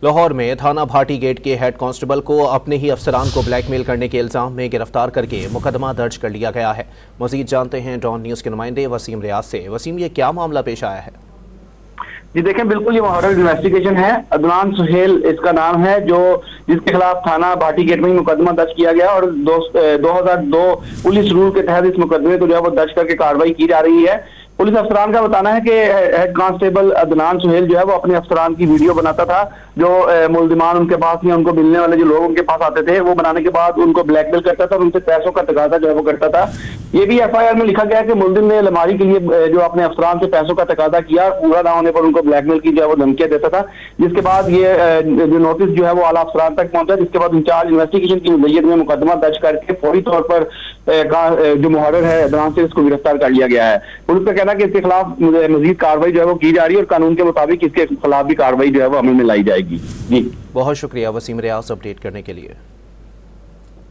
लाहौर में थाना भाटी गेट के हेड कांस्टेबल को अपने ही अफसरान को ब्लैकमेल करने के इल्जाम में गिरफ्तार करके मुकदमा दर्ज कर लिया गया है। मजीद जानते हैं डॉन न्यूज के नुमाइंदे वसीम रियाज से। वसीम, ये क्या मामला पेश आया है? जी देखें, बिल्कुल ये हॉरर इन्वेस्टिगेशन है। अदनान सुहेल इसका नाम है, जो जिसके खिलाफ थाना भाटी गेट में ही मुकदमा दर्ज किया गया और 2002 पुलिस रूल के तहत इस मुकदमे को जो है वो दर्ज करके कार्रवाई की जा रही है। पुलिस अफसरान का बताना है कि हेड कांस्टेबल अदनान सुहेल जो है वो अपने अफसरान की वीडियो बनाता था, जो मुल्जिमान उनके पास या उनको मिलने वाले जो लोग उनके पास आते थे वो बनाने के बाद उनको ब्लैकमेल करता था और उनसे पैसों का तकाजा जो है वो करता था। ये भी एफआईआर में लिखा गया है कि मुल्जिम ने अलमारी के लिए जो अपने अफसरान से पैसों का तकाजा किया, पूरा ना होने पर उनको ब्लैकमेल की जो है वो धमकियां देता था, जिसके बाद ये जो नोटिस जो है वो आला अफसरान तक पहुंचा, जिसके बाद इंचार्ज इन्वेस्टिगेशन की नज़रिए में मुकदमा दर्ज करके फौरी तौर पर जो मुहर्रिर है अदनान से इसको गिरफ्तार कर लिया गया है। पुलिस का कहना है कि इसके खिलाफ मजीद कार्रवाई जो है वो की जा रही है और कानून के मुताबिक इसके खिलाफ भी कार्रवाई जो है वो अमल में लाई जाएगी। जी बहुत शुक्रिया वसीम रियाज अपडेट करने के लिए।